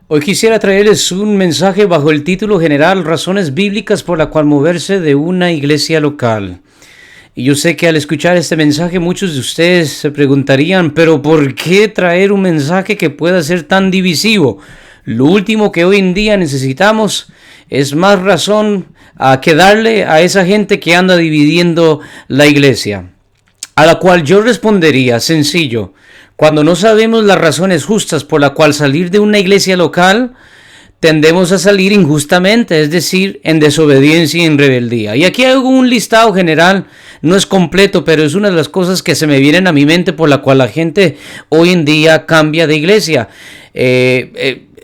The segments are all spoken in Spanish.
Hoy quisiera traerles un mensaje bajo el título general Razones bíblicas por la cual moverse de una iglesia local. Y yo sé que al escuchar este mensaje muchos de ustedes se preguntarían, pero ¿por qué traer un mensaje que pueda ser tan divisivo? Lo último que hoy en día necesitamos es más razón que darle a esa gente que anda dividiendo la iglesia. A la cual yo respondería sencillo: cuando no sabemos las razones justas por la cual salir de una iglesia local, tendemos a salir injustamente, es decir, en desobediencia y en rebeldía. Y aquí hago un listado general, no es completo, pero es una de las cosas que se me vienen a mi mente por la cual la gente hoy en día cambia de iglesia.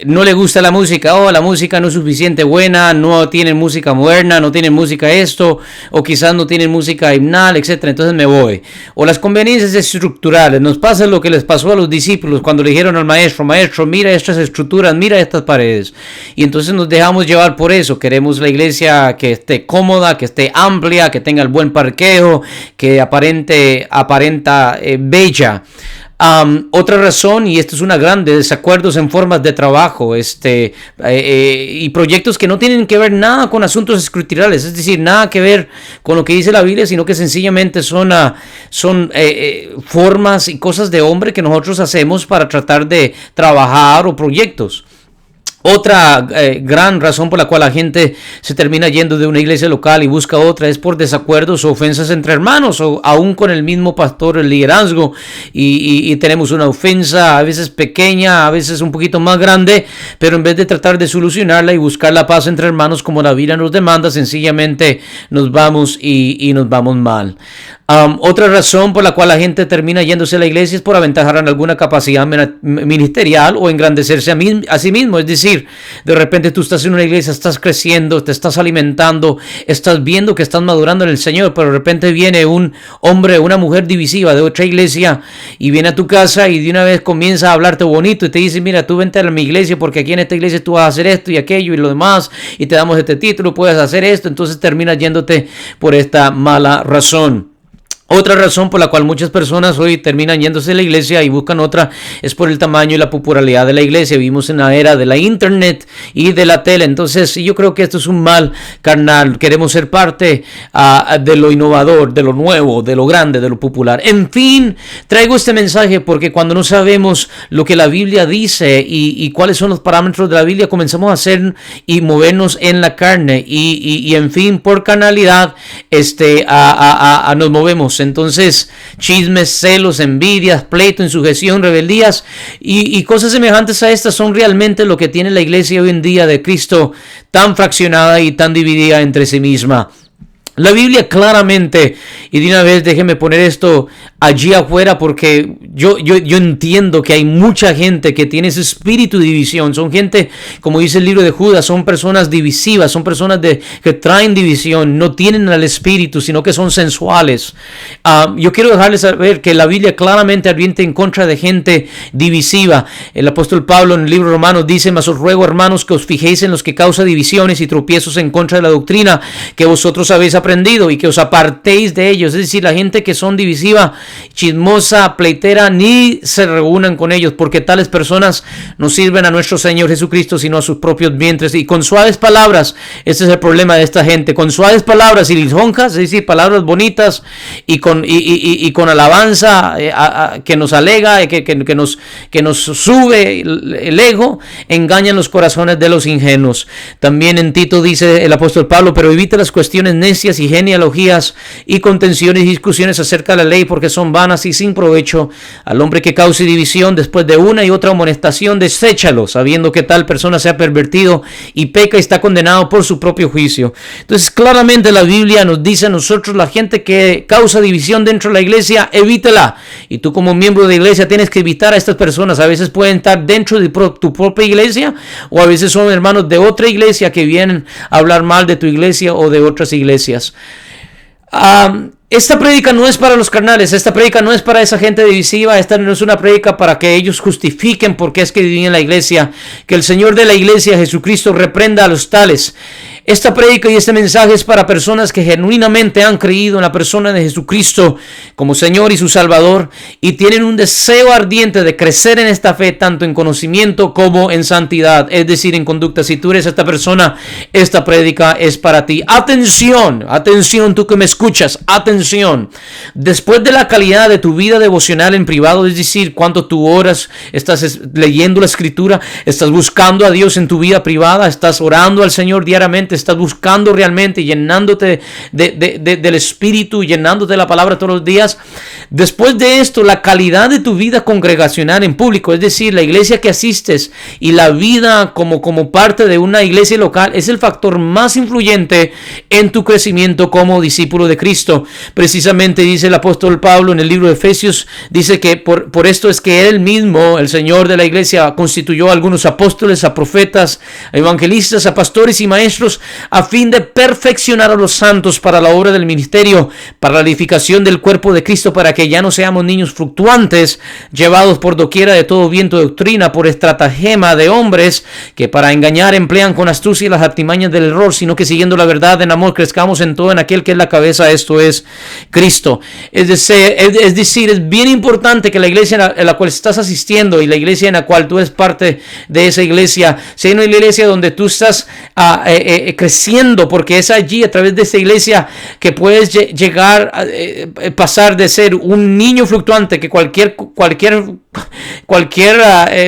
No le gusta la música, la música no es suficiente buena, no tienen música moderna, no tienen música esto, o quizás no tienen música himnal, etcétera, entonces me voy. O las conveniencias estructurales, nos pasa lo que les pasó a los discípulos cuando le dijeron al maestro, mira estas estructuras, mira estas paredes, y entonces nos dejamos llevar por eso. Queremos la iglesia que esté cómoda, que esté amplia, que tenga el buen parqueo, que aparenta bella. Otra razón, y esto es una grande, desacuerdos en formas de trabajo y proyectos que no tienen que ver nada con asuntos escriturales, es decir, nada que ver con lo que dice la Biblia, sino que sencillamente son formas y cosas de hombre que nosotros hacemos para tratar de trabajar o proyectos. Otra gran razón por la cual la gente se termina yendo de una iglesia local y busca otra es por desacuerdos o ofensas entre hermanos, o aún con el mismo pastor, el liderazgo, y tenemos una ofensa a veces pequeña, a veces un poquito más grande, pero en vez de tratar de solucionarla y buscar la paz entre hermanos como la Biblia nos demanda, sencillamente nos vamos y nos vamos mal. Otra razón por la cual la gente termina yéndose a la iglesia es por aventajar en alguna capacidad ministerial o engrandecerse a sí mismo. Es decir, de repente tú estás en una iglesia, estás creciendo, te estás alimentando, estás viendo que estás madurando en el Señor, pero de repente viene un hombre o una mujer divisiva de otra iglesia y viene a tu casa y de una vez comienza a hablarte bonito y te dice, mira, tú vente a mi iglesia porque aquí en esta iglesia tú vas a hacer esto y aquello y lo demás y te damos este título, puedes hacer esto. Entonces terminas yéndote por esta mala razón. Otra razón por la cual muchas personas hoy terminan yéndose a la iglesia y buscan otra es por el tamaño y la popularidad de la iglesia. Vivimos en la era de la internet y de la tele, entonces yo creo que esto es un mal carnal. Queremos ser parte de lo innovador, de lo nuevo, de lo grande, de lo popular. En fin, traigo este mensaje porque cuando no sabemos lo que la Biblia dice y cuáles son los parámetros de la Biblia, comenzamos a hacer y movernos en la carne y en fin, por carnalidad nos movemos. Entonces, chismes, celos, envidias, pleito, insujeción, rebeldías y cosas semejantes a estas son realmente lo que tiene la iglesia hoy en día de Cristo, tan fraccionada y tan dividida entre sí misma. La Biblia claramente, y de una vez déjeme poner esto allí afuera porque yo entiendo que hay mucha gente que tiene ese espíritu de división. Son gente, como dice el libro de Judas, son personas divisivas, son personas que traen división, no tienen el espíritu, sino que son sensuales. Yo quiero dejarles saber que la Biblia claramente advierte en contra de gente divisiva. El apóstol Pablo en el libro de Romanos dice, mas os ruego, hermanos, que os fijéis en los que causan divisiones y tropiezos en contra de la doctrina que vosotros habéis aprendido y que os apartéis de ellos. Es decir, la gente que son divisiva, chismosa, pleitera, ni se reúnan con ellos, porque tales personas no sirven a nuestro Señor Jesucristo, sino a sus propios vientres. Y con suaves palabras, este es el problema de esta gente, con suaves palabras y lisonjas, es decir, palabras bonitas y con alabanza que nos alega, que nos sube el ego, engañan los corazones de los ingenuos. También en Tito dice el apóstol Pablo, pero evita las cuestiones necias y genealogías y contenciones y discusiones acerca de la ley, porque son vanas y sin provecho. Al hombre que cause división después de una y otra amonestación, deséchalo, sabiendo que tal persona se ha pervertido y peca y está condenado por su propio juicio. Entonces claramente la Biblia nos dice a nosotros, la gente que causa división dentro de la iglesia, evítela. Y tú como miembro de la iglesia tienes que evitar a estas personas. A veces pueden estar dentro de tu propia iglesia, o a veces son hermanos de otra iglesia que vienen a hablar mal de tu iglesia o de otras iglesias. Esta prédica no es para los carnales, esta prédica no es para esa gente divisiva, esta no es una prédica para que ellos justifiquen por qué es que viven en la iglesia. Que el Señor de la iglesia, Jesucristo, reprenda a los tales. Esta prédica y este mensaje es para personas que genuinamente han creído en la persona de Jesucristo como Señor y su Salvador y tienen un deseo ardiente de crecer en esta fe, tanto en conocimiento como en santidad, es decir, en conducta. Si tú eres esta persona, esta prédica es para ti. Atención, atención, tú que me escuchas, atención. Después de la calidad de tu vida devocional en privado, es decir, cuánto tú oras, estás leyendo la Escritura, estás buscando a Dios en tu vida privada, estás orando al Señor diariamente, estás buscando realmente, llenándote del Espíritu, llenándote de la palabra todos los días. Después de esto, la calidad de tu vida congregacional en público, es decir, la iglesia que asistes y la vida como parte de una iglesia local, es el factor más influyente en tu crecimiento como discípulo de Cristo. Precisamente dice el apóstol Pablo en el libro de Efesios, dice que por esto es que él mismo, el Señor de la iglesia, constituyó a algunos apóstoles, a profetas, a evangelistas, a pastores y maestros, a fin de perfeccionar a los santos para la obra del ministerio, para la edificación del cuerpo de Cristo, para que ya no seamos niños fluctuantes, llevados por doquiera de todo viento de doctrina, por estratagema de hombres que para engañar emplean con astucia las artimañas del error, sino que siguiendo la verdad en amor crezcamos en todo en aquel que es la cabeza, esto es Cristo. Es decir, es bien importante que la iglesia en la cual estás asistiendo y la iglesia en la cual tú eres parte de esa iglesia sea una iglesia donde tú estás creciendo, porque es allí a través de esta iglesia que puedes llegar a pasar de ser un niño fluctuante, que cualquier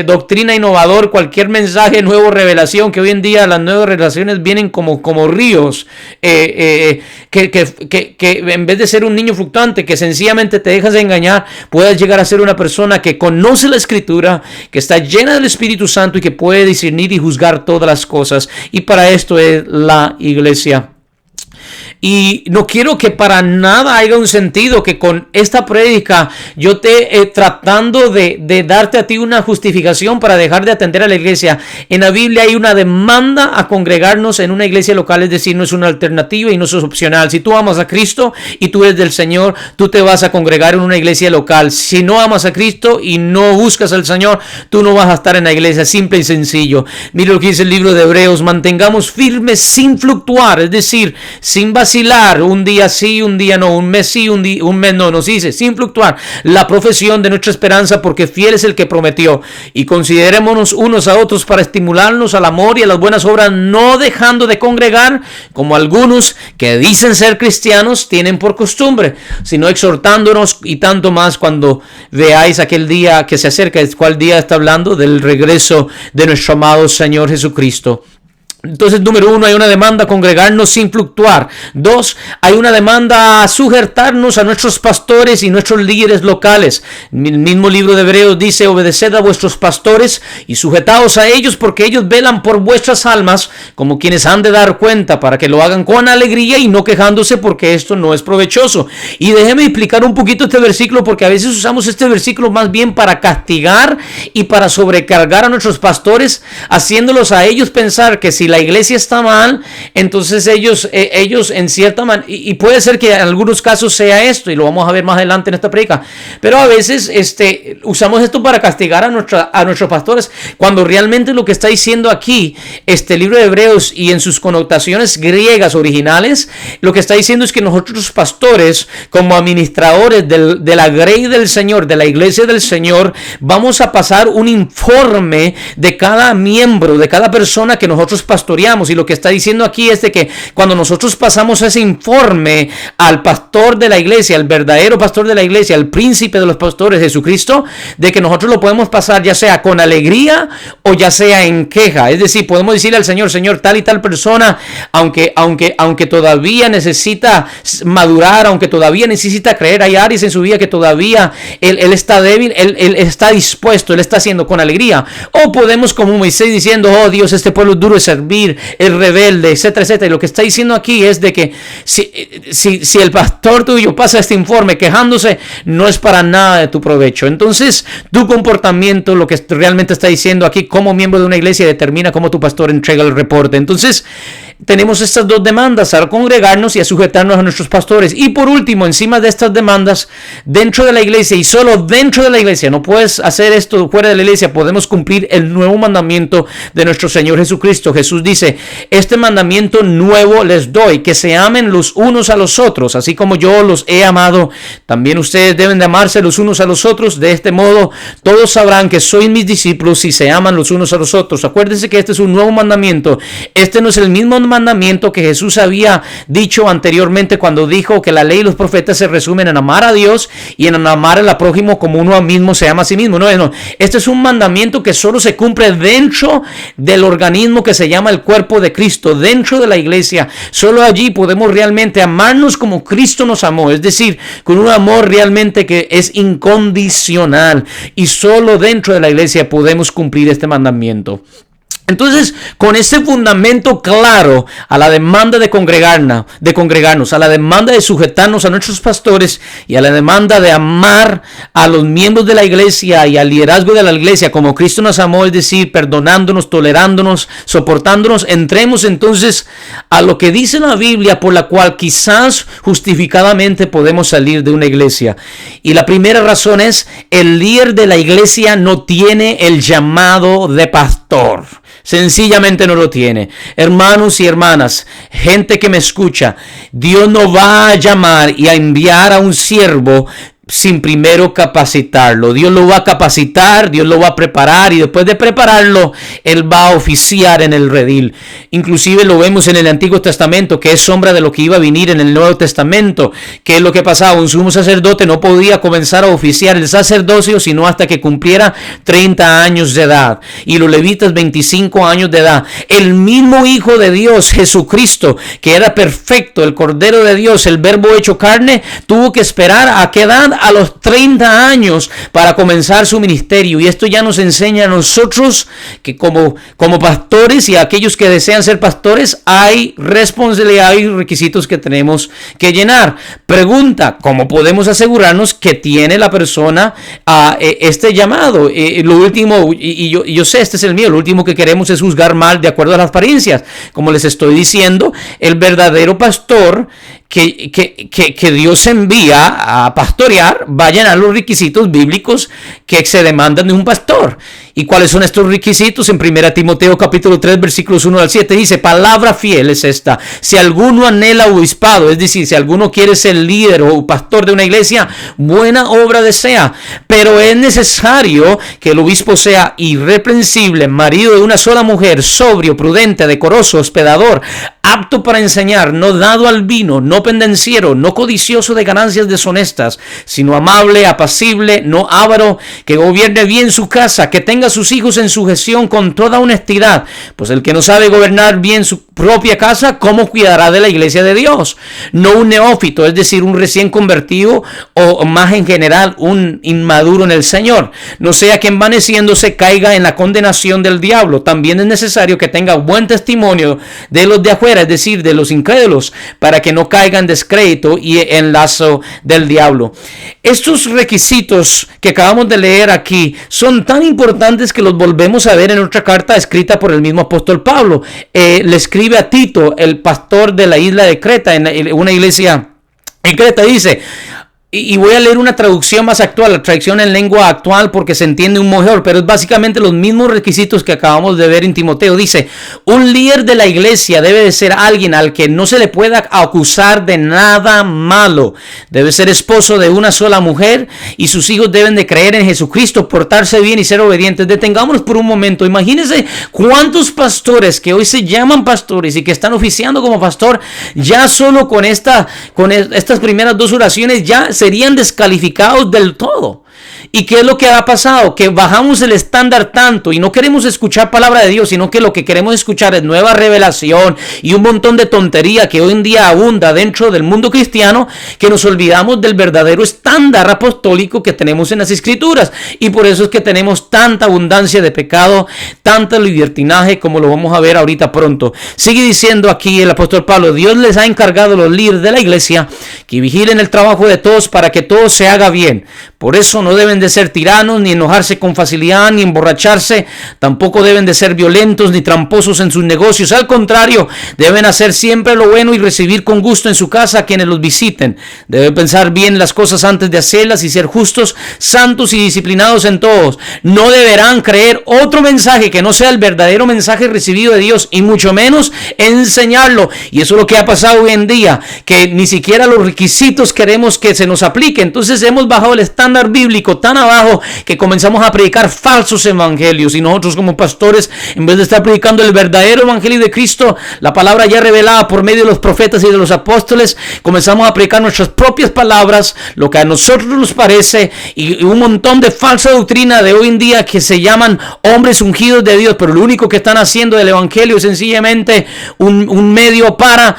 doctrina innovador, cualquier mensaje nuevo, revelación, que hoy en día las nuevas revelaciones vienen como ríos, que en vez de ser un niño fluctuante que sencillamente te dejas de engañar, puedas llegar a ser una persona que conoce la Escritura, que está llena del Espíritu Santo y que puede discernir y juzgar todas las cosas. Y para esto es la iglesia. Y no quiero que para nada haya un sentido que con esta prédica yo te tratando de darte a ti una justificación para dejar de atender a la iglesia. En la Biblia hay una demanda a congregarnos en una iglesia local, es decir, no es una alternativa y no es opcional. Si tú amas a Cristo y tú eres del Señor, tú te vas a congregar en una iglesia local. Si no amas a Cristo y no buscas al Señor, tú no vas a estar en la iglesia, simple y sencillo. Mira lo que dice el libro de Hebreos: mantengamos firmes sin fluctuar, es decir, sin vacilar, un día sí, un día no, un mes sí, un mes no, nos dice, sin fluctuar, la profesión de nuestra esperanza, porque fiel es el que prometió. Y considerémonos unos a otros para estimularnos al amor y a las buenas obras, no dejando de congregar, como algunos que dicen ser cristianos tienen por costumbre, sino exhortándonos, y tanto más cuando veáis aquel día que se acerca. ¿Cuál día está hablando? Del regreso de nuestro amado Señor Jesucristo. Entonces, número 1, hay una demanda a congregarnos sin fluctuar. 2, hay una demanda a sujetarnos a nuestros pastores y nuestros líderes locales. El mismo libro de Hebreos dice: obedeced a vuestros pastores y sujetaos a ellos, porque ellos velan por vuestras almas como quienes han de dar cuenta, para que lo hagan con alegría y no quejándose, porque esto no es provechoso. Y déjeme explicar un poquito este versículo, porque a veces usamos este versículo más bien para castigar y para sobrecargar a nuestros pastores, haciéndolos a ellos pensar que si la iglesia está mal, entonces ellos en cierta manera, y puede ser que en algunos casos sea esto, y lo vamos a ver más adelante en esta predica, pero a veces usamos esto para castigar a nuestros pastores, cuando realmente lo que está diciendo aquí este libro de Hebreos y en sus connotaciones griegas originales, lo que está diciendo es que nosotros pastores, como administradores de la grey del Señor, de la iglesia del Señor, vamos a pasar un informe de cada miembro, de cada persona que nosotros pastoreamos. Y lo que está diciendo aquí es de que cuando nosotros pasamos ese informe al pastor de la iglesia, al verdadero pastor de la iglesia, al príncipe de los pastores, Jesucristo, de que nosotros lo podemos pasar ya sea con alegría o ya sea en queja. Es decir, podemos decirle al Señor: Señor, tal y tal persona, aunque todavía necesita madurar, aunque todavía necesita creer, hay áreas en su vida que todavía él está débil, él está dispuesto, él está haciendo con alegría. O podemos, como Moisés, diciendo: oh Dios, este pueblo es duro de servir, el rebelde, etcétera, etcétera. Y lo que está diciendo aquí es de que si el pastor tuyo pasa este informe quejándose, no es para nada de tu provecho. Entonces, tu comportamiento, lo que realmente está diciendo aquí como miembro de una iglesia, determina cómo tu pastor entrega el reporte. Entonces, tenemos estas dos demandas: a congregarnos y a sujetarnos a nuestros pastores. Y por último, encima de estas demandas, dentro de la iglesia y solo dentro de la iglesia, no puedes hacer esto fuera de la iglesia, podemos cumplir el nuevo mandamiento de nuestro Señor Jesucristo. Jesús Jesús dice, este mandamiento nuevo les doy, que se amen los unos a los otros, así como yo los he amado, también ustedes deben de amarse los unos a los otros. De este modo todos sabrán que sois mis discípulos si se aman los unos a los otros. Acuérdense que este es un nuevo mandamiento. Este no es el mismo mandamiento que Jesús había dicho anteriormente cuando dijo que la ley y los profetas se resumen en amar a Dios y en amar al prójimo como uno mismo se ama a sí mismo. No. Este es un mandamiento que solo se cumple dentro del organismo que se llama el cuerpo de Cristo, dentro de la iglesia. Solo allí podemos realmente amarnos como Cristo nos amó, es decir, con un amor realmente que es incondicional, y solo dentro de la iglesia podemos cumplir este mandamiento. Entonces, con ese fundamento claro a la demanda de congregarnos, a la demanda de sujetarnos a nuestros pastores y a la demanda de amar a los miembros de la iglesia y al liderazgo de la iglesia como Cristo nos amó, es decir, perdonándonos, tolerándonos, soportándonos, entremos entonces a lo que dice la Biblia por la cual quizás justificadamente podemos salir de una iglesia. Y la primera razón es: el líder de la iglesia no tiene el llamado de pastor. Sencillamente no lo tiene. Hermanos y hermanas, gente que me escucha, Dios no va a llamar y a enviar a un siervo sin primero capacitarlo. Dios lo va a capacitar, Dios lo va a preparar, y después de prepararlo, Él va a oficiar en el redil. Inclusive lo vemos en el Antiguo Testamento, que es sombra de lo que iba a venir en el Nuevo Testamento. ¿Qué es lo que pasaba? Un sumo sacerdote no podía comenzar a oficiar el sacerdocio sino hasta que cumpliera 30 años de edad, y los levitas 25 años de edad. El mismo Hijo de Dios, Jesucristo, que era perfecto, el Cordero de Dios, el Verbo hecho carne, tuvo que esperar ¿a qué edad? A los 30 años para comenzar su ministerio. Y esto ya nos enseña a nosotros que como pastores y a aquellos que desean ser pastores, hay responsabilidad y requisitos que tenemos que llenar. Pregunta: ¿cómo podemos asegurarnos que tiene la persona este llamado? Lo último, y yo sé, este es el mío, lo último que queremos es juzgar mal de acuerdo a las apariencias. Como les estoy diciendo, el verdadero pastor que Dios envía a pastorear va a llenar los requisitos bíblicos que se demandan de un pastor. ¿Y cuáles son estos requisitos? En 1 Timoteo capítulo 3 versículos 1 al 7 dice: palabra fiel es esta: si alguno anhela obispado, es decir, si alguno quiere ser líder o pastor de una iglesia, buena obra desea, pero es necesario que el obispo sea irreprensible, marido de una sola mujer, sobrio, prudente, decoroso, hospedador, apto para enseñar, no dado al vino, no pendenciero, no codicioso de ganancias deshonestas, sino amable, apacible, no avaro, que gobierne bien su casa, que tenga a sus hijos en sujeción con toda honestidad. Pues el que no sabe gobernar bien su propia casa, ¿cómo cuidará de la iglesia de Dios? No un neófito, es decir, un recién convertido, o más en general, un inmaduro en el Señor. No sea que envaneciéndose caiga en la condenación del diablo. También es necesario que tenga buen testimonio de los de afuera, es decir, de los incrédulos, para que no caiga en descrédito y en lazo del diablo. Estos requisitos que acabamos de leer aquí son tan importantes que los volvemos a ver en otra carta escrita por el mismo apóstol Pablo. Le escribe a Tito, el pastor de la isla de Creta, en una iglesia en Creta. Dice, y voy a leer una traducción más actual, la traducción en lengua actual, porque se entiende un mejor, pero es básicamente los mismos requisitos que acabamos de ver en Timoteo. Dice: un líder de la iglesia debe de ser alguien al que no se le pueda acusar de nada malo. Debe ser esposo de una sola mujer, y sus hijos deben de creer en Jesucristo, portarse bien y ser obedientes. Detengámonos por un momento. Imagínense cuántos pastores que hoy se llaman pastores y que están oficiando como pastor, ya solo con estas primeras dos oraciones ya serían descalificados del todo. ¿Y qué es lo que ha pasado? Que bajamos el estándar tanto y no queremos escuchar palabra de Dios, sino que lo que queremos escuchar es nueva revelación y un montón de tontería que hoy en día abunda dentro del mundo cristiano, que nos olvidamos del verdadero estándar apostólico que tenemos en las Escrituras. Y por eso es que tenemos tanta abundancia de pecado, tanta libertinaje, como lo vamos a ver ahorita pronto. Sigue diciendo aquí el apóstol Pablo: Dios les ha encargado a los líderes de la iglesia que vigilen el trabajo de todos para que todo se haga bien. Por eso no deben deben de ser tiranos, ni enojarse con facilidad, ni emborracharse. Tampoco deben de ser violentos, ni tramposos en sus negocios. Al contrario, deben hacer siempre lo bueno y recibir con gusto en su casa a quienes los visiten. Deben pensar bien las cosas antes de hacerlas y ser justos, santos y disciplinados en todos. No deberán creer otro mensaje que no sea el verdadero mensaje recibido de Dios, y mucho menos enseñarlo. Y eso es lo que ha pasado hoy en día, que ni siquiera los requisitos queremos que se nos aplique. Entonces hemos bajado el estándar bíblico tan abajo que comenzamos a predicar falsos evangelios, y nosotros como pastores, en vez de estar predicando el verdadero evangelio de Cristo, la palabra ya revelada por medio de los profetas y de los apóstoles, comenzamos a predicar nuestras propias palabras, lo que a nosotros nos parece, y un montón de falsa doctrina de hoy en día que se llaman hombres ungidos de Dios, pero lo único que están haciendo del evangelio es sencillamente un medio para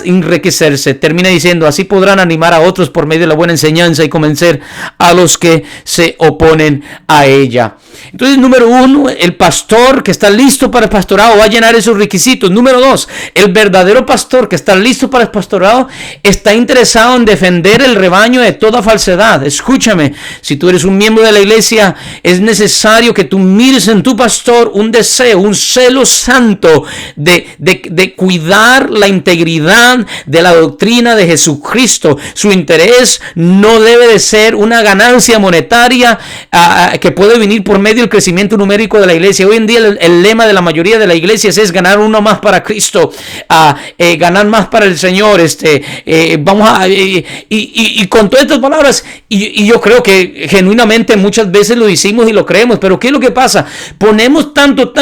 enriquecerse. Termina diciendo: así podrán animar a otros por medio de la buena enseñanza y convencer a los que se oponen a ella. Entonces, número 1, el pastor que está listo para el pastorado va a llenar esos requisitos. Número 2, el verdadero pastor que está listo para el pastorado está interesado en defender el rebaño de toda falsedad. Escúchame, si tú eres un miembro de la iglesia, es necesario que tú mires en tu pastor un deseo, un celo santo de cuidar la integridad de la doctrina de Jesucristo. Su interés no debe de ser una ganancia monetaria que puede venir por medio del crecimiento numérico de la iglesia. Hoy en día el lema de la mayoría de las iglesias es ganar uno más para Cristo, ganar más para el Señor. Y con todas estas palabras, y yo creo que genuinamente muchas veces lo decimos y lo creemos, pero ¿qué es lo que pasa? Ponemos tanto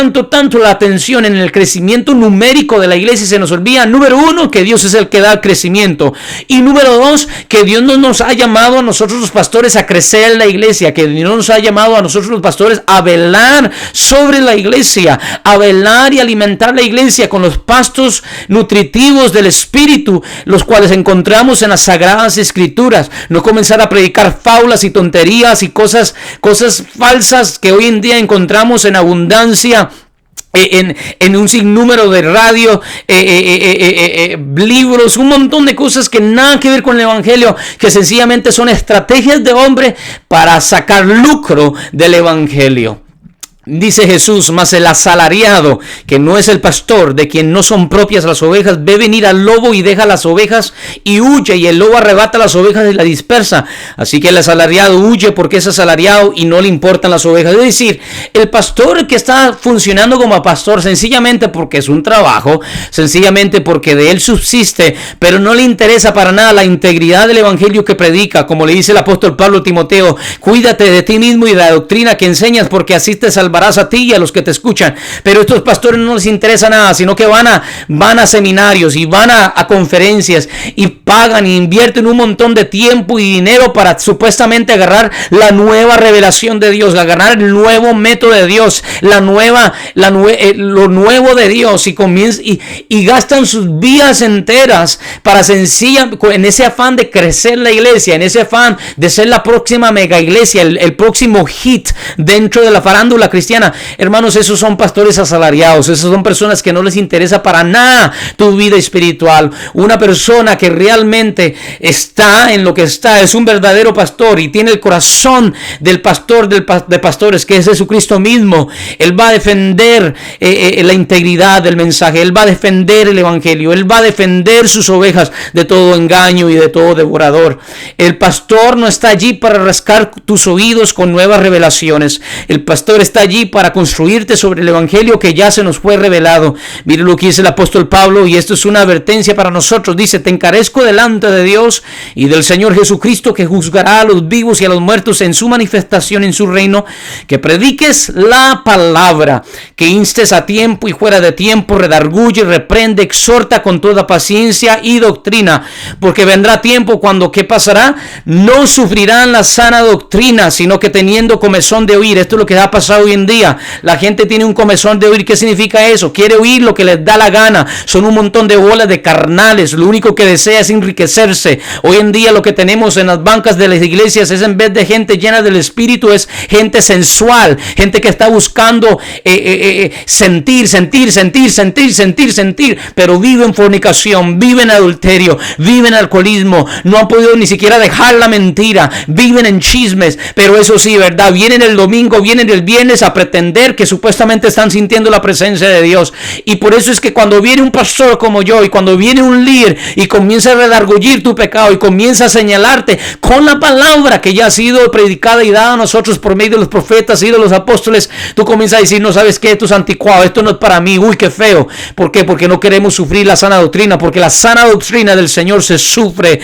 la atención en el crecimiento numérico de la iglesia y se nos olvida, número 1, que Dios es el que da el crecimiento, y número 2, que Dios no nos ha llamado a nosotros los pastores a crecer en la iglesia, que Dios nos ha llamado a nosotros los pastores a velar sobre la iglesia, a velar y alimentar la iglesia con los pastos nutritivos del Espíritu, los cuales encontramos en las Sagradas Escrituras. No comenzar a predicar fábulas y tonterías y cosas falsas que hoy en día encontramos en abundancia en un sinnúmero de radio, libros, un montón de cosas que nada que ver con el evangelio, que sencillamente son estrategias de hombre para sacar lucro del evangelio. Dice Jesús: mas el asalariado, que no es el pastor, de quien no son propias las ovejas, ve venir al lobo y deja las ovejas y huye, y el lobo arrebata las ovejas y las dispersa. Así que el asalariado huye porque es asalariado y no le importan las ovejas. Es decir, el pastor que está funcionando como pastor sencillamente porque es un trabajo, sencillamente porque de él subsiste, pero no le interesa para nada la integridad del evangelio que predica. Como le dice el apóstol Pablo a Timoteo: cuídate de ti mismo y de la doctrina que enseñas, porque así te salvarás a ti y a los que te escuchan. Pero estos pastores no les interesa nada, sino que van a seminarios y van a conferencias y pagan e invierten un montón de tiempo y dinero para supuestamente agarrar la nueva revelación de Dios, agarrar el nuevo método de Dios, lo nuevo de Dios, y gastan sus vidas enteras para en ese afán de crecer la iglesia, en ese afán de ser la próxima mega iglesia, el próximo hit dentro de la farándula cristiana. Hermanos, esos son pastores asalariados, esos son personas que no les interesa para nada tu vida espiritual. Una persona que realmente está en lo que está, es un verdadero pastor y tiene el corazón del pastor de pastores, que es Jesucristo mismo. Él va a defender la integridad del mensaje, él va a defender el evangelio, él va a defender sus ovejas de todo engaño y de todo devorador. El pastor no está allí para rascar tus oídos con nuevas revelaciones. El pastor está allí para construirte sobre el evangelio que ya se nos fue revelado. Mire lo que dice el apóstol Pablo, y esto es una advertencia para nosotros. Dice: te encarezco delante de Dios y del Señor Jesucristo, que juzgará a los vivos y a los muertos en su manifestación en su reino, que prediques la palabra, que instes a tiempo y fuera de tiempo, redarguye, reprende, exhorta con toda paciencia y doctrina, porque vendrá tiempo cuando, ¿qué pasará? No sufrirán la sana doctrina, sino que teniendo comezón de oír. Esto es lo que ha pasado hoy en en día. La gente tiene un comezón de oír. ¿Qué significa eso? Quiere oír lo que les da la gana. Son un montón de bolas de carnales. Lo único que desea es enriquecerse. Hoy en día lo que tenemos en las bancas de las iglesias es, en vez de gente llena del Espíritu, es gente sensual, gente que está buscando sentir, pero vive en fornicación, vive en adulterio, vive en alcoholismo, no han podido ni siquiera dejar la mentira, viven en chismes, pero eso sí, ¿verdad? Vienen el domingo, vienen el viernes a pretender que supuestamente están sintiendo la presencia de Dios. Y por eso es que cuando viene un pastor como yo, y cuando viene un líder y comienza a redargullir tu pecado y comienza a señalarte con la palabra que ya ha sido predicada y dada a nosotros por medio de los profetas y de los apóstoles, tú comienzas a decir, no sabes qué, esto es anticuado, esto no es para mí, uy, qué feo. ¿Por qué? Porque no queremos sufrir la sana doctrina, porque la sana doctrina del Señor se sufre.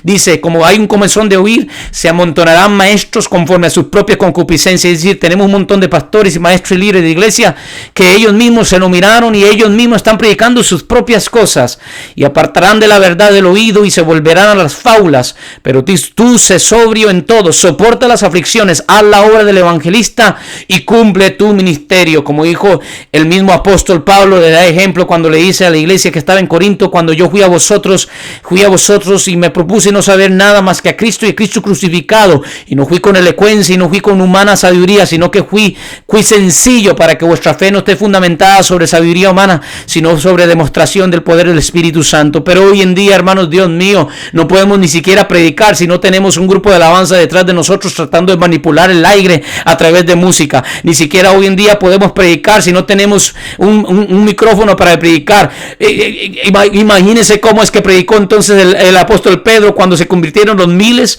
Dice, como hay un comezón de oír, se amontonarán maestros conforme a sus propias concupiscencias. Es decir, tenemos un montón de pastores y maestros y líderes de iglesia que ellos mismos se lo miraron y ellos mismos están predicando sus propias cosas y apartarán de la verdad del oído y se volverán a las fábulas. Pero tú sé sobrio en todo, soporta las aflicciones, haz la obra del evangelista y cumple tu ministerio. Como dijo el mismo apóstol Pablo, le da ejemplo cuando le dice a la iglesia que estaba en Corinto: cuando yo fui a vosotros y me propuse no saber nada más que a Cristo y a Cristo crucificado, y no fui con elocuencia y no fui con humana sabiduría, sino que fui sencillo, para que vuestra fe no esté fundamentada sobre sabiduría humana, sino sobre demostración del poder del Espíritu Santo. Pero hoy en día, hermanos, Dios mío, no podemos ni siquiera predicar si no tenemos un grupo de alabanza detrás de nosotros tratando de manipular el aire a través de música. Ni siquiera hoy en día podemos predicar si no tenemos un micrófono para predicar. Imagínense cómo es que predicó entonces el apóstol Pedro cuando se convirtieron los miles.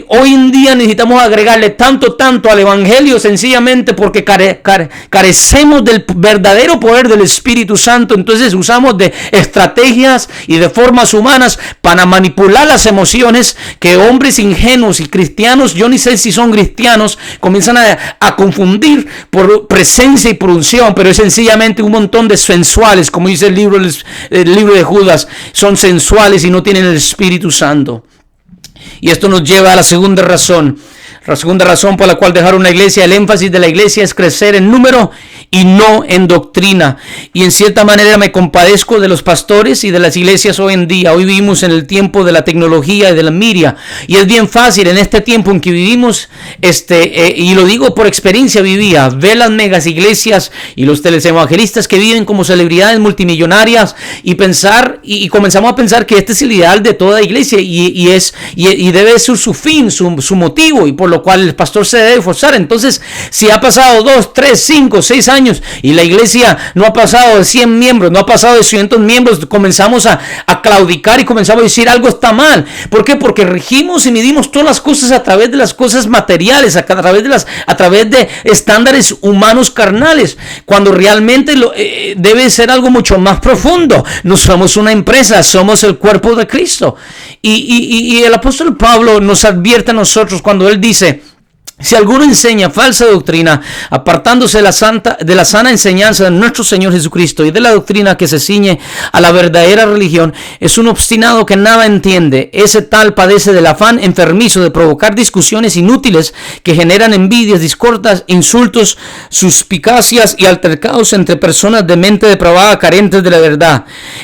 Hoy en día necesitamos agregarle tanto al evangelio, sencillamente porque carecemos del verdadero poder del Espíritu Santo. Entonces usamos de estrategias y de formas humanas para manipular las emociones, que hombres ingenuos y cristianos, yo ni sé si son cristianos, comienzan a confundir por presencia y por unción, pero es sencillamente un montón de sensuales, como dice el libro de Judas. Son sensuales y no tienen el Espíritu Santo. Y esto nos lleva a la segunda razón. La segunda razón por la cual dejar una iglesia: el énfasis de la iglesia es crecer en número y no en doctrina. Y en cierta manera me compadezco de los pastores y de las iglesias hoy en día. Hoy vivimos en el tiempo de la tecnología y de la media, y es bien fácil en este tiempo en que vivimos, y lo digo por experiencia vivía, ver las megas iglesias y los televangelistas que viven como celebridades multimillonarias y pensar, y comenzamos a pensar que este es el ideal de toda iglesia y debe ser su fin, su motivo, y por lo cual el pastor se debe esforzar. Entonces, si ha pasado 2, 3, 5, 6 años y la iglesia no ha pasado de 100 miembros, no ha pasado de 200 miembros, comenzamos a claudicar y comenzamos a decir algo está mal. ¿Por qué? Porque regimos y medimos todas las cosas a través de las cosas materiales, a través de estándares humanos carnales, cuando realmente debe ser algo mucho más profundo. No somos una empresa, somos el cuerpo de Cristo. Y el apóstol Pablo nos advierte a nosotros cuando él dice: si alguno enseña falsa doctrina, apartándose de la sana enseñanza de nuestro Señor Jesucristo y de la doctrina que se ciñe a la verdadera religión, es un obstinado que nada entiende. Ese tal padece del afán enfermizo de provocar discusiones inútiles que generan envidias, discordias, insultos, suspicacias y altercados entre personas de mente depravada, carentes de la verdad.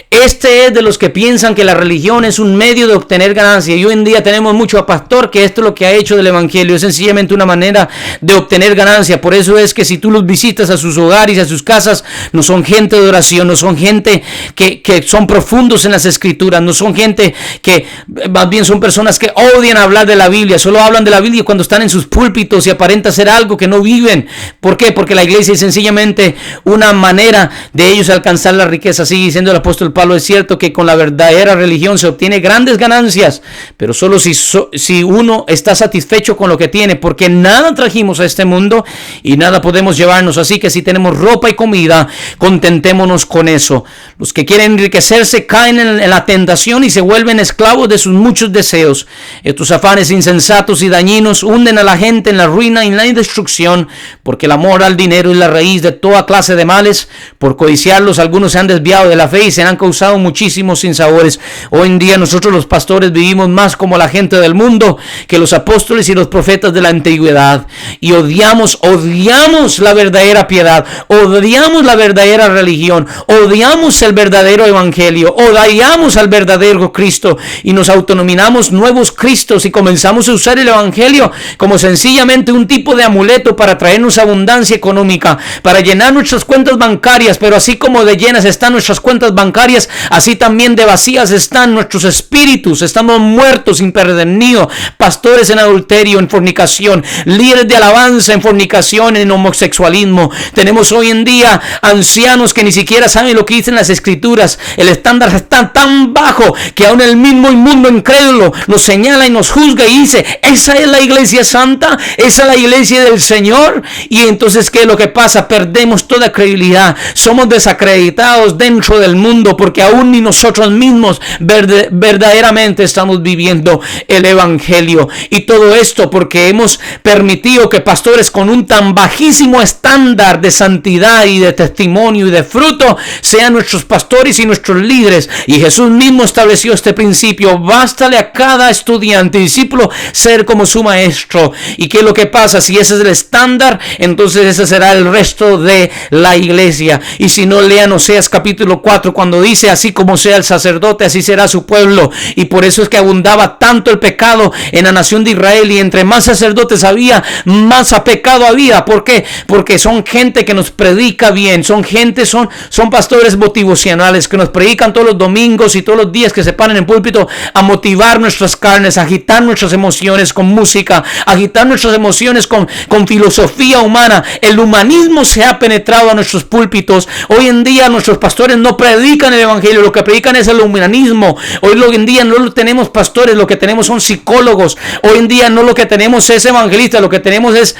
Este es de los que piensan que la religión es un medio de obtener ganancia. Y hoy en día tenemos mucho pastor que esto es lo que ha hecho del evangelio, es sencillamente una manera de obtener ganancia. Por eso es que si tú los visitas a sus hogares y a sus casas, no son gente de oración, no son gente que son profundos en las escrituras, no son gente que más bien son personas que odian hablar de la Biblia, solo hablan de la Biblia cuando están en sus púlpitos y aparenta ser algo que no viven. ¿Por qué? Porque la iglesia es sencillamente una manera de ellos alcanzar la riqueza. Sigue diciendo el apóstol Pablo: es cierto que con la verdadera religión se obtiene grandes ganancias, pero solo si uno está satisfecho con lo que tiene, porque nada trajimos a este mundo y nada podemos llevarnos. Así que si tenemos ropa y comida, contentémonos con eso. Los que quieren enriquecerse caen en la tentación y se vuelven esclavos de sus muchos deseos. Estos afanes insensatos y dañinos hunden a la gente en la ruina y en la destrucción, porque el amor al dinero es la raíz de toda clase de males. Por codiciarlos, algunos se han desviado de la fe y se han causado muchísimos sinsabores. Hoy en día nosotros los pastores vivimos más como la gente del mundo que los apóstoles y los profetas de la antigüedad. antigüedad y odiamos la verdadera piedad, odiamos la verdadera religión, odiamos el verdadero evangelio, odiamos al verdadero Cristo y nos autonominamos nuevos Cristos y comenzamos a usar el evangelio como sencillamente un tipo de amuleto para traernos abundancia económica, para llenar nuestras cuentas bancarias, pero así como de llenas están nuestras cuentas bancarias, así también de vacías están nuestros espíritus. Estamos muertos, imperdernidos, pastores en adulterio, en fornicación, líderes de alabanza en fornicación, en homosexualismo. Tenemos hoy en día ancianos que ni siquiera saben lo que dicen las escrituras. El estándar está tan bajo que aún el mismo inmundo incrédulo nos señala y nos juzga y dice: esa es la iglesia santa, esa es la iglesia del Señor. Y entonces, ¿qué es lo que pasa? Perdemos toda credibilidad, somos desacreditados dentro del mundo, porque aún ni nosotros mismos verdaderamente estamos viviendo el evangelio. Y todo esto porque hemos permitido que pastores con un tan bajísimo estándar de santidad y de testimonio y de fruto sean nuestros pastores y nuestros líderes. Y Jesús mismo estableció este principio: bástale a cada estudiante y discípulo ser como su maestro. ¿Y qué es lo que pasa? Si ese es el estándar, entonces ese será el resto de la iglesia. Y si no, lean Oseas capítulo 4, cuando dice: así como sea el sacerdote, así será su pueblo. Y por eso es que abundaba tanto el pecado en la nación de Israel, y entre más sacerdotes había, más pecado había. ¿Por qué? Porque son gente que nos predica bien, son pastores motivacionales que nos predican todos los domingos y todos los días, que se paran en púlpito a motivar nuestras carnes, a agitar nuestras emociones con música, a agitar nuestras emociones con filosofía humana. El humanismo se ha penetrado a nuestros púlpitos. Hoy en día nuestros pastores no predican el evangelio, lo que predican es el humanismo. Hoy en día no tenemos pastores, lo que tenemos son psicólogos. Hoy en día no lo que tenemos es evangelistas, lo que tenemos es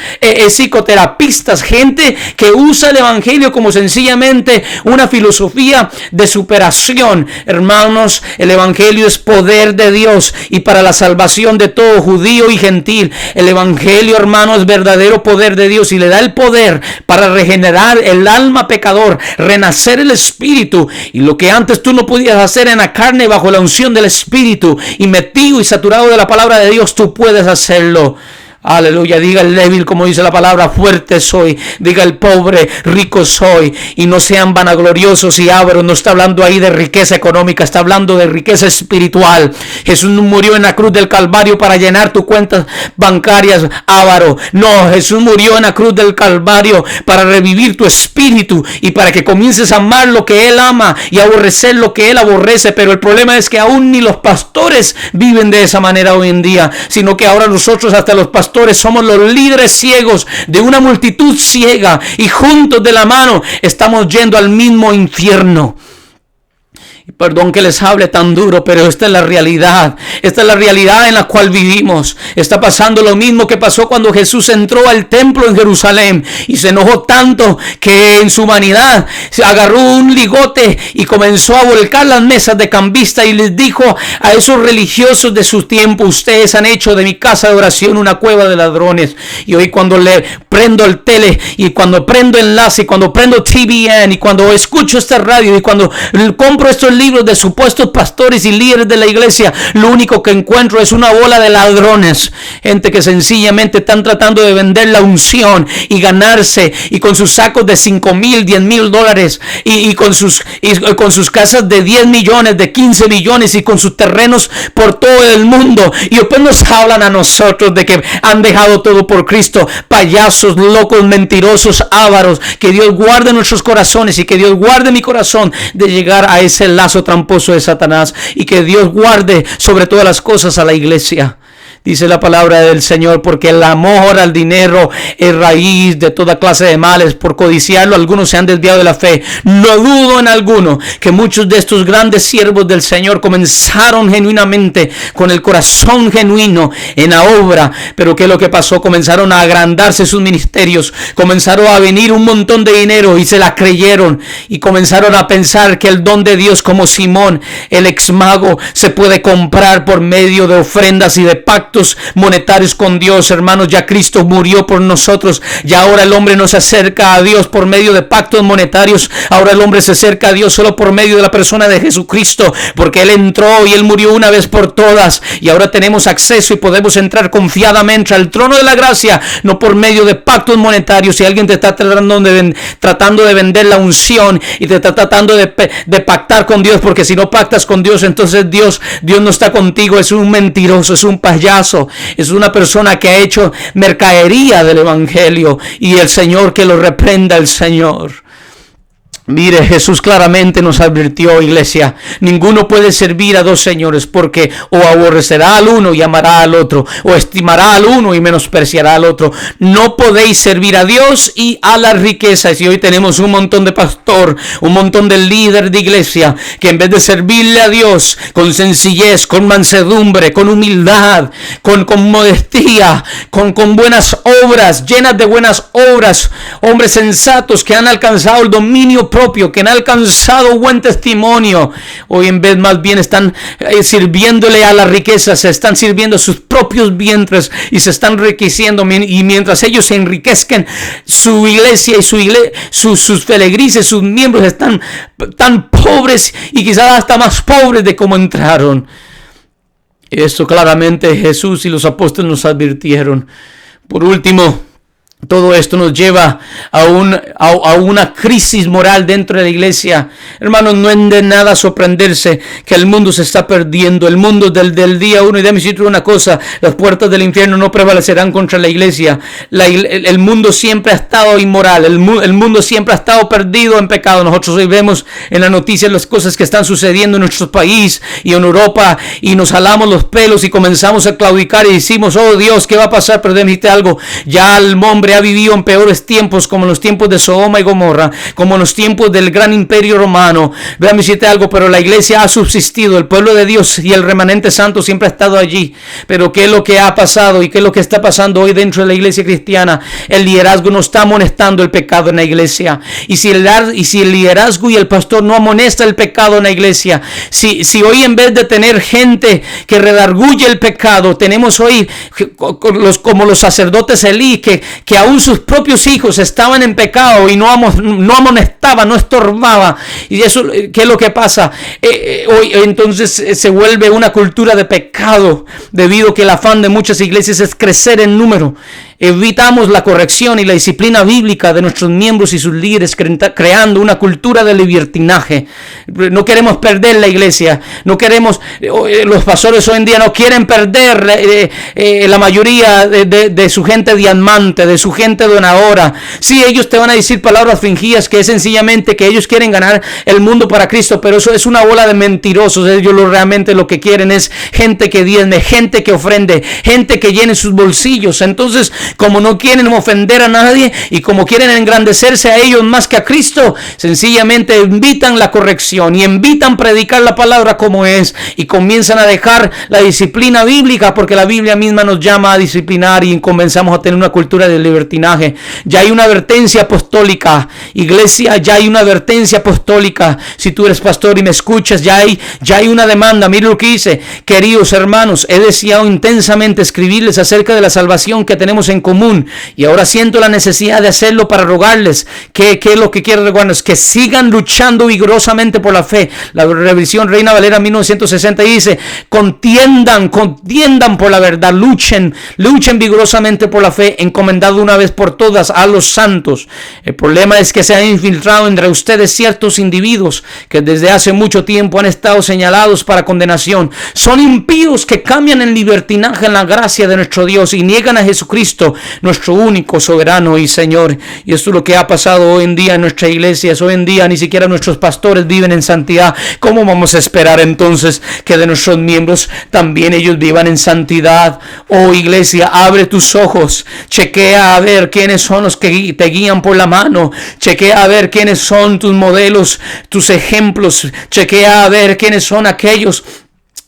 psicoterapistas, gente que usa el evangelio como sencillamente una filosofía de superación. Hermanos, el evangelio es poder de Dios y para la salvación de todo judío y gentil. El evangelio, hermano, es verdadero poder de Dios y le da el poder para regenerar el alma pecador, renacer el espíritu, y lo que antes tú no podías hacer en la carne, bajo la unción del espíritu y metido y saturado de la palabra de Dios, tú puedes hacerlo. Aleluya. Diga el débil, como dice la palabra, fuerte soy. Diga el pobre, rico soy. Y no sean vanagloriosos y ávaros. No está hablando ahí de riqueza económica, está hablando de riqueza espiritual. Jesús no murió en la cruz del Calvario para llenar tus cuentas bancarias, avaro. No, Jesús murió en la cruz del Calvario para revivir tu espíritu y para que comiences a amar lo que Él ama y aborrecer lo que Él aborrece. Pero el problema es que aún ni los pastores viven de esa manera hoy en día, sino que ahora nosotros, hasta los pastores, somos los líderes ciegos de una multitud ciega, y juntos de la mano estamos yendo al mismo infierno. Perdón que les hable tan duro, pero esta es la realidad. Esta es la realidad en la cual vivimos. Está pasando lo mismo que pasó cuando Jesús entró al templo en Jerusalén y se enojó tanto que en su humanidad se agarró un ligote y comenzó a volcar las mesas de cambista y les dijo a esos religiosos de su tiempo: ustedes han hecho de mi casa de oración una cueva de ladrones. Y hoy, cuando le prendo el tele y cuando prendo enlace y cuando prendo TBN y cuando escucho esta radio y cuando compro estos libros de supuestos pastores y líderes de la iglesia, lo único que encuentro es una bola de ladrones, gente que sencillamente están tratando de vender la unción y ganarse, y con sus sacos de $5,000, $10,000 y con sus casas de 10 millones, de 15 millones y con sus terrenos por todo el mundo. Y después nos hablan a nosotros de que han dejado todo por Cristo. Payasos, locos, mentirosos, ávaros. Que Dios guarde nuestros corazones y que Dios guarde mi corazón de llegar a ese lazo tramposo de Satanás, y que Dios guarde sobre todas las cosas a la iglesia. Dice la palabra del Señor: porque el amor al dinero es raíz de toda clase de males. Por codiciarlo algunos se han desviado de la fe. No dudo en alguno que muchos de estos grandes siervos del Señor comenzaron genuinamente, con el corazón genuino en la obra. Pero ¿qué es lo que pasó? Comenzaron a agrandarse sus ministerios, comenzaron a venir un montón de dinero y se la creyeron, y comenzaron a pensar que el don de Dios, como Simón el ex mago, se puede comprar por medio de ofrendas y de pactos pactos monetarios con Dios, hermanos. Ya Cristo murió por nosotros. Ya ahora el hombre no se acerca a Dios por medio de pactos monetarios. Ahora el hombre se acerca a Dios solo por medio de la persona de Jesucristo, porque Él entró y Él murió una vez por todas. Y ahora tenemos acceso y podemos entrar confiadamente al trono de la gracia, no por medio de pactos monetarios. Si alguien te está tratando de vender la unción y te está tratando de pactar con Dios, porque si no pactas con Dios, entonces Dios no está contigo. Es un mentiroso, es un payaso, es una persona que ha hecho mercadería del evangelio, y el Señor que lo reprenda, el Señor. Mire, Jesús claramente nos advirtió, iglesia, ninguno puede servir a dos señores, porque o aborrecerá al uno y amará al otro, o estimará al uno y menospreciará al otro. No podéis servir a Dios y a las riquezas. Y hoy tenemos un montón de pastor, un montón de líder de iglesia, que en vez de servirle a Dios con sencillez, con mansedumbre, con humildad, con modestia, con buenas obras, llenas de buenas obras, hombres sensatos que han alcanzado el dominio propio, que han alcanzado buen testimonio, hoy en vez más bien están sirviéndole a la riqueza, se están sirviendo a sus propios vientres y se están enriqueciendo, y mientras ellos se enriquezcan, su iglesia y sus feligreses, sus miembros están tan pobres y quizás hasta más pobres de como entraron. Eso claramente Jesús y los apóstoles nos advirtieron. Por último, todo esto nos lleva a una crisis moral dentro de la iglesia. Hermanos, no es de nada sorprenderse que el mundo se está perdiendo. El mundo del día uno. Y déjame decirte una cosa: las puertas del infierno no prevalecerán contra la iglesia. El mundo siempre ha estado inmoral. El mundo siempre ha estado perdido en pecado. Nosotros hoy vemos en las noticias las cosas que están sucediendo en nuestro país y en Europa, y nos jalamos los pelos y comenzamos a claudicar y decimos: oh Dios, ¿qué va a pasar? Pero déjame decirte algo: ya el hombre ha vivido en peores tiempos, como los tiempos de Sodoma y Gomorra, como los tiempos del gran imperio romano. Déjame decirte algo: pero la iglesia ha subsistido, el pueblo de Dios y el remanente santo siempre ha estado allí. Pero ¿qué es lo que ha pasado y qué es lo que está pasando hoy dentro de la iglesia cristiana? El liderazgo no está amonestando el pecado en la iglesia. Y si el liderazgo y el pastor no amonesta el pecado en la iglesia, si hoy en vez de tener gente que redarguye el pecado, tenemos hoy como los sacerdotes Elí, que aún sus propios hijos estaban en pecado y no amonestaba, no estorbaba. Y eso, ¿qué es lo que pasa? Hoy entonces se vuelve una cultura de pecado, debido a que el afán de muchas iglesias es crecer en número. Evitamos la corrección y la disciplina bíblica de nuestros miembros y sus líderes, creando una cultura de libertinaje. No queremos perder la iglesia. No queremos, los pastores hoy en día no quieren perder la mayoría de su gente diamante, de su gente donadora. Sí, ellos te van a decir palabras fingidas, que es sencillamente que ellos quieren ganar el mundo para Cristo, pero eso es una bola de mentirosos. Ellos realmente lo que quieren es gente que diezme, gente que ofrende, gente que llene sus bolsillos. Entonces, como no quieren ofender a nadie y como quieren engrandecerse a ellos más que a Cristo, sencillamente invitan la corrección y invitan predicar la palabra como es, y comienzan a dejar la disciplina bíblica, porque la Biblia misma nos llama a disciplinar, y comenzamos a tener una cultura de libertinaje. Ya hay una advertencia apostólica, iglesia, ya hay una advertencia apostólica. Si tú eres pastor y me escuchas, ya hay una demanda. Mira lo que dice: queridos hermanos, he deseado intensamente escribirles acerca de la salvación que tenemos en común, y ahora siento la necesidad de hacerlo para rogarles. ¿Qué es lo que quiero rogarles? Que sigan luchando vigorosamente por la fe. La revisión Reina Valera 1960 dice: contiendan por la verdad, luchen vigorosamente por la fe, encomendado una vez por todas a los santos. El problema es que se han infiltrado entre ustedes ciertos individuos que desde hace mucho tiempo han estado señalados para condenación. Son impíos que cambian en libertinaje en la gracia de nuestro Dios y niegan a Jesucristo, nuestro único soberano y Señor. Y esto es lo que ha pasado hoy en día en nuestras iglesias. Hoy en día ni siquiera nuestros pastores viven en santidad. ¿Cómo vamos a esperar entonces que de nuestros miembros también ellos vivan en santidad? Oh iglesia, abre tus ojos, chequea a ver quiénes son los que te guían por la mano, chequea a ver quiénes son tus modelos, tus ejemplos, chequea a ver quiénes son aquellos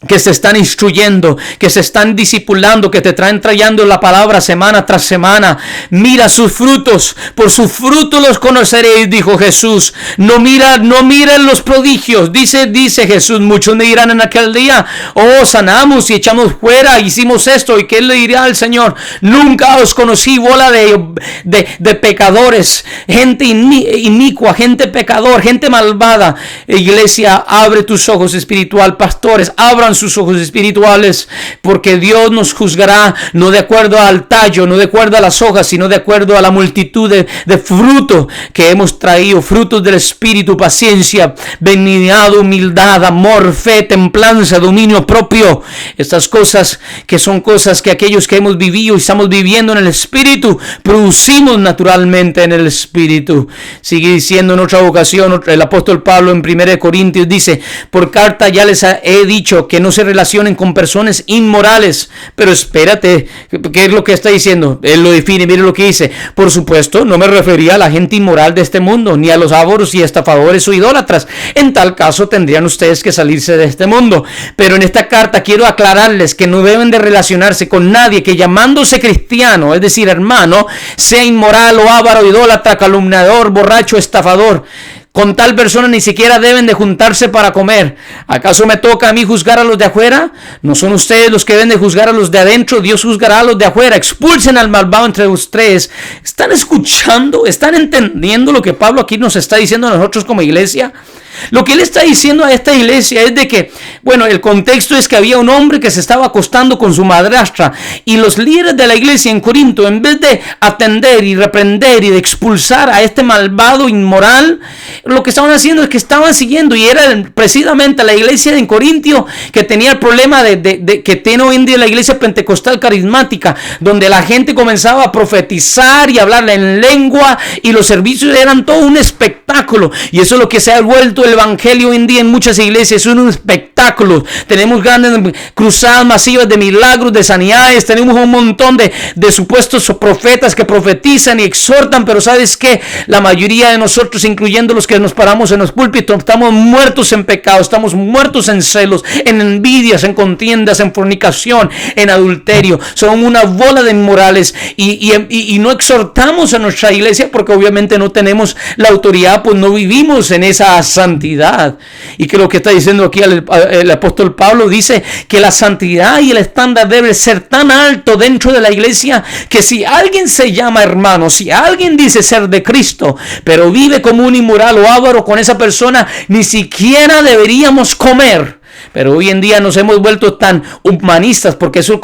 que se están instruyendo, que se están discipulando, que te traen trayendo la palabra semana tras semana. Mira sus frutos, por sus frutos los conoceréis, dijo Jesús. No miren los prodigios, dice Jesús. Muchos me dirán en aquel día: oh, sanamos y echamos fuera, hicimos esto. ¿Y qué le dirá al Señor? Nunca os conocí, bola de pecadores, gente inicua, gente pecador, gente malvada. Iglesia, abre tus ojos espiritual, pastores, abran sus ojos espirituales, porque Dios nos juzgará no de acuerdo al tallo, no de acuerdo a las hojas, sino de acuerdo a la multitud de fruto que hemos traído, frutos del Espíritu: paciencia, benignidad, humildad, amor, fe, templanza, dominio propio. Estas cosas que son cosas que aquellos que hemos vivido y estamos viviendo en el Espíritu, producimos naturalmente en el Espíritu. Sigue diciendo en otra ocasión el apóstol Pablo en 1 Corintios, dice: por carta ya les he dicho que no se relacionen con personas inmorales. Pero espérate, ¿qué es lo que está diciendo? Él lo define, mire lo que dice: por supuesto, no me refería a la gente inmoral de este mundo, ni a los ávaros y estafadores o idólatras. En tal caso tendrían ustedes que salirse de este mundo. Pero en esta carta quiero aclararles que no deben de relacionarse con nadie que, llamándose cristiano, es decir, hermano, sea inmoral o avaro, idólatra, calumniador, borracho, estafador. Con tal persona ni siquiera deben de juntarse para comer. ¿Acaso me toca a mí juzgar a los de afuera? ¿No son ustedes los que deben de juzgar a los de adentro? Dios juzgará a los de afuera. Expulsen al malvado entre ustedes. ¿Están escuchando? ¿Están entendiendo lo que Pablo aquí nos está diciendo a nosotros como iglesia? Lo que él está diciendo a esta iglesia es de que, bueno, el contexto es que había un hombre que se estaba acostando con su madrastra, y los líderes de la iglesia en Corinto, en vez de atender y reprender y de expulsar a este malvado inmoral, lo que estaban haciendo es que estaban siguiendo, y era precisamente la iglesia en Corintio que tenía el problema que tiene hoy en día la iglesia pentecostal carismática, donde la gente comenzaba a profetizar y hablar en lengua, y los servicios eran todo un espectáculo. Y eso es lo que se ha vuelto el evangelio hoy en día en muchas iglesias, es un espectáculo. Tenemos grandes cruzadas masivas de milagros, de sanidades, tenemos un montón de supuestos profetas que profetizan y exhortan, pero ¿sabes qué? La mayoría de nosotros, incluyendo los que nos paramos en los púlpitos, estamos muertos en pecado, estamos muertos en celos, en envidias, en contiendas, en fornicación, en adulterio. Son una bola de inmorales, y no exhortamos a nuestra iglesia porque obviamente no tenemos la autoridad, pues no vivimos en esa santidad. Y que lo que está diciendo aquí el apóstol Pablo dice que la santidad y el estándar debe ser tan alto dentro de la iglesia que si alguien se llama hermano, si alguien dice ser de Cristo, pero vive como un inmoral o avaro, con esa persona ni siquiera deberíamos comer. Pero hoy en día nos hemos vuelto tan humanistas, porque eso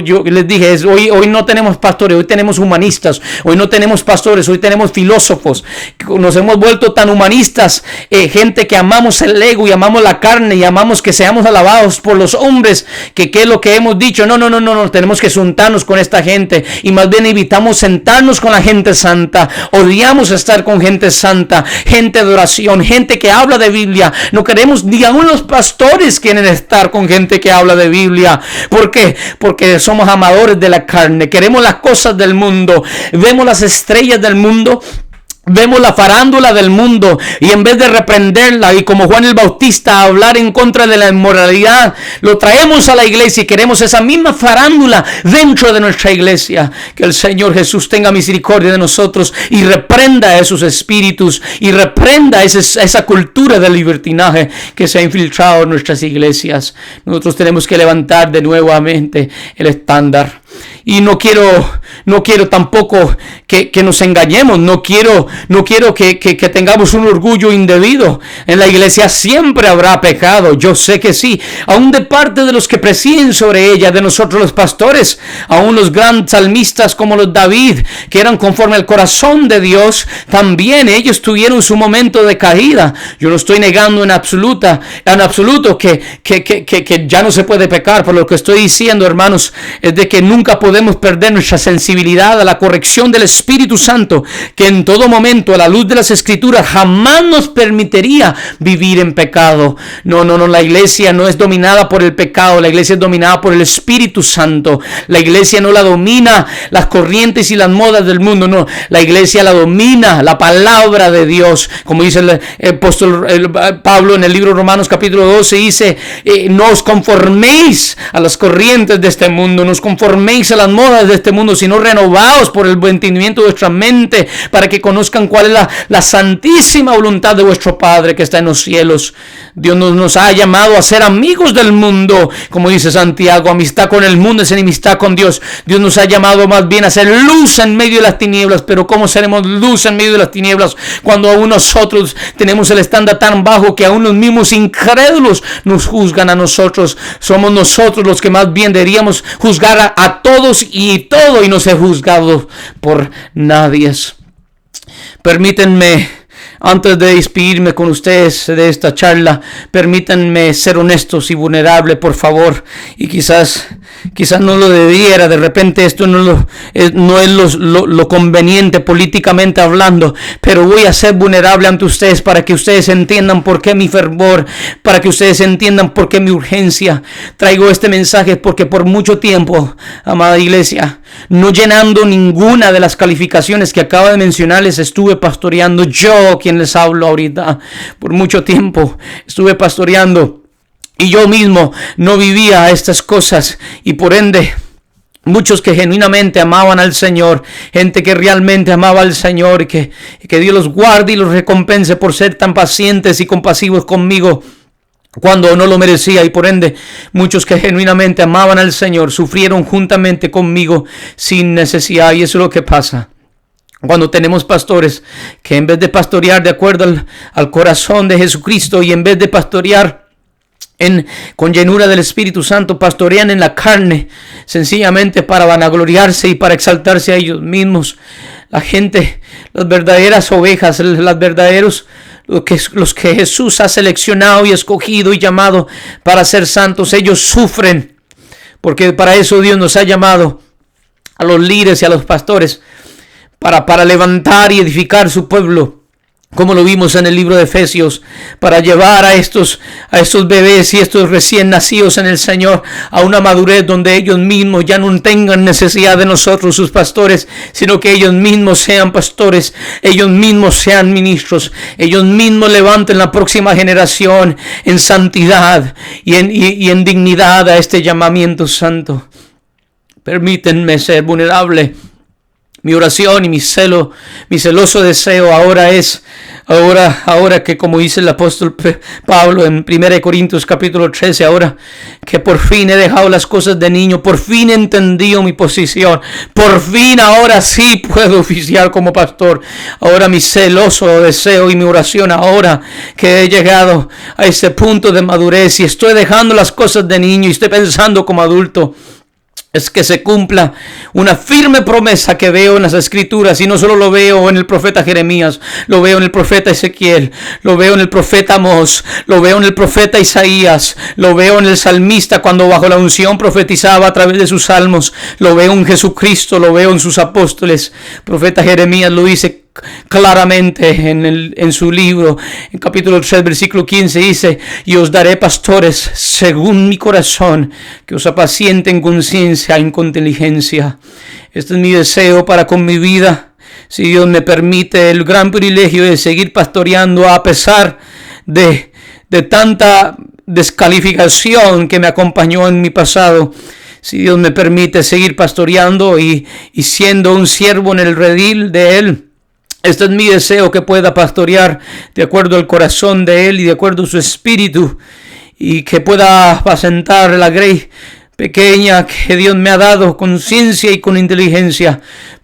yo les dije, hoy no tenemos pastores, hoy tenemos humanistas. Hoy no tenemos pastores, hoy tenemos filósofos. Nos hemos vuelto tan humanistas, gente que amamos el ego y amamos la carne y amamos que seamos alabados por los hombres, que es lo que hemos dicho. No, tenemos que juntarnos con esta gente, y más bien evitamos sentarnos con la gente santa. Odiamos estar con gente santa, gente de oración, gente que habla de Biblia. No queremos, ni aún los pastores quieren estar con gente que habla de Biblia. ¿Por qué? Porque somos amadores de la carne, queremos las cosas del mundo, vemos las estrellas del mundo, vemos la farándula del mundo, y en vez de reprenderla y como Juan el Bautista hablar en contra de la inmoralidad, lo traemos a la iglesia y queremos esa misma farándula dentro de nuestra iglesia. Que el Señor Jesús tenga misericordia de nosotros y reprenda esos espíritus y reprenda esa cultura del libertinaje que se ha infiltrado en nuestras iglesias. Nosotros tenemos que levantar de nuevamente el estándar. Y no quiero tampoco que nos engañemos. No quiero que tengamos un orgullo indebido. En la iglesia siempre habrá pecado, yo sé que sí, aún de parte de los que presiden sobre ella, de nosotros los pastores, aún los grandes salmistas como los David, que eran conforme al corazón de Dios, también ellos tuvieron su momento de caída. Yo no estoy negando en absoluto que ya no se puede pecar, pero lo que estoy diciendo, hermanos, es de que nunca Nunca podemos perder nuestra sensibilidad a la corrección del Espíritu Santo, que en todo momento, a la luz de las Escrituras, jamás nos permitiría vivir en pecado. No, la iglesia no es dominada por el pecado, la iglesia es dominada por el Espíritu Santo. La iglesia no la domina las corrientes y las modas del mundo, no, la iglesia la domina la palabra de Dios. Como dice el apóstol Pablo en el libro de Romanos capítulo 12, dice, no os conforméis a las corrientes de este mundo, no os conforméis a las modas de este mundo, sino renovaos por el entendimiento de vuestra mente, para que conozcan cuál es la santísima voluntad de vuestro Padre que está en los cielos. Dios nos ha llamado a ser amigos del mundo, como dice Santiago. Amistad con el mundo es enemistad con Dios. Dios nos ha llamado más bien a ser luz en medio de las tinieblas. Pero ¿cómo seremos luz en medio de las tinieblas cuando aún nosotros tenemos el estándar tan bajo que aún los mismos incrédulos nos juzgan a nosotros? Somos nosotros los que más bien deberíamos juzgar a todos y todo, y no ser juzgados por nadie. Permítanme, antes de despedirme con ustedes de esta charla, permítanme ser honestos y vulnerables, por favor. Y quizás no lo debiera, de repente esto no es lo conveniente políticamente hablando, pero voy a ser vulnerable ante ustedes para que ustedes entiendan por qué mi fervor, para que ustedes entiendan por qué mi urgencia. Traigo este mensaje porque por mucho tiempo, amada iglesia, no llenando ninguna de las calificaciones que acabo de mencionarles, estuve pastoreando yo, quien les hablo ahorita. Por mucho tiempo estuve pastoreando y yo mismo no vivía estas cosas, y por ende muchos que genuinamente amaban al Señor, gente que realmente amaba al Señor, y que Dios los guarde y los recompense por ser tan pacientes y compasivos conmigo cuando no lo merecía, y por ende muchos que genuinamente amaban al Señor sufrieron juntamente conmigo sin necesidad. Y eso es lo que pasa cuando tenemos pastores que en vez de pastorear de acuerdo al corazón de Jesucristo, y en vez de pastorear con llenura del Espíritu Santo, pastorean en la carne, sencillamente para vanagloriarse y para exaltarse a ellos mismos. La gente, las verdaderas ovejas, los que Jesús ha seleccionado y escogido y llamado para ser santos, ellos sufren, porque para eso Dios nos ha llamado a los líderes y a los pastores, para levantar y edificar su pueblo, como lo vimos en el libro de Efesios, para llevar a estos bebés y estos recién nacidos en el Señor a una madurez donde ellos mismos ya no tengan necesidad de nosotros, sus pastores, sino que ellos mismos sean pastores, ellos mismos sean ministros, ellos mismos levanten la próxima generación en santidad y en dignidad a este llamamiento santo. Permítanme ser vulnerable. Mi oración y mi celoso deseo ahora que, como dice el apóstol Pablo en 1 Corintios capítulo 13, ahora que por fin he dejado las cosas de niño, por fin he entendido mi posición, por fin ahora sí puedo oficiar como pastor. Ahora mi celoso deseo y mi oración, ahora que he llegado a ese punto de madurez y estoy dejando las cosas de niño y estoy pensando como adulto, es que se cumpla una firme promesa que veo en las Escrituras, y no solo lo veo en el profeta Jeremías, lo veo en el profeta Ezequiel, lo veo en el profeta Amós, lo veo en el profeta Isaías, lo veo en el salmista cuando bajo la unción profetizaba a través de sus salmos, lo veo en Jesucristo, lo veo en sus apóstoles. El profeta Jeremías lo dice claramente en su libro, en capítulo 3, versículo 15, dice: y os daré pastores según mi corazón, que os apacienten con ciencia y con inteligencia. Este es mi deseo para con mi vida, si Dios me permite el gran privilegio de seguir pastoreando a pesar de tanta descalificación que me acompañó en mi pasado. Si Dios me permite seguir pastoreando y siendo un siervo en el redil de Él, este es mi deseo, que pueda pastorear de acuerdo al corazón de Él y de acuerdo a su espíritu, y que pueda apacentar la grey pequeña que Dios me ha dado con ciencia y con inteligencia.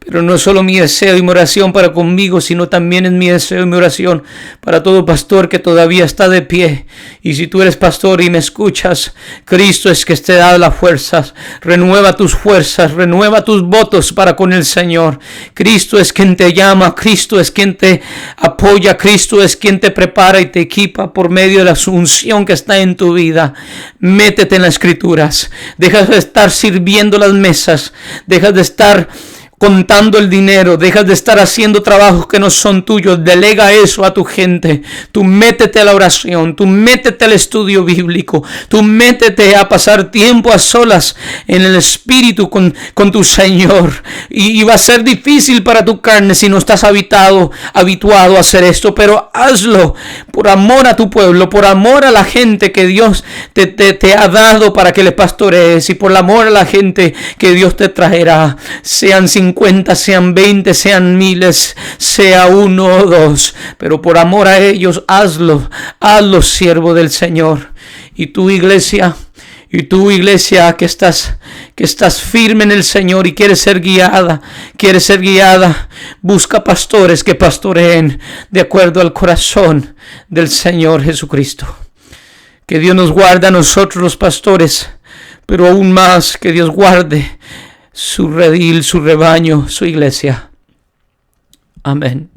Pero no es solo mi deseo y mi oración para conmigo, sino también es mi deseo y mi oración para todo pastor que todavía está de pie. Y si tú eres pastor y me escuchas, Cristo es que te da las fuerzas. Renueva tus fuerzas, renueva tus votos para con el Señor. Cristo es quien te llama, Cristo es quien te apoya, Cristo es quien te prepara y te equipa por medio de la unción que está en tu vida. Métete en las Escrituras. dejas de estar sirviendo las mesas, dejas de estar contando el dinero, dejas de estar haciendo trabajos que no son tuyos. Delega eso a tu gente. Tú métete a la oración, tú métete al estudio bíblico, tú métete a pasar tiempo a solas en el Espíritu con tu Señor. Y va a ser difícil para tu carne si no estás habituado a hacer esto, pero hazlo por amor a tu pueblo, por amor a la gente que Dios te ha dado para que le pastorees, y por amor a la gente que Dios te traerá, sean 50, sean 20, sean miles, sea 1 o 2, pero por amor a ellos hazlo, siervo del Señor. Y tu iglesia que estás firme en el Señor y quieres ser guiada, busca pastores que pastoreen de acuerdo al corazón del Señor Jesucristo. Que Dios nos guarde a nosotros los pastores, pero aún más que Dios guarde su redil, su rebaño, su iglesia. Amén.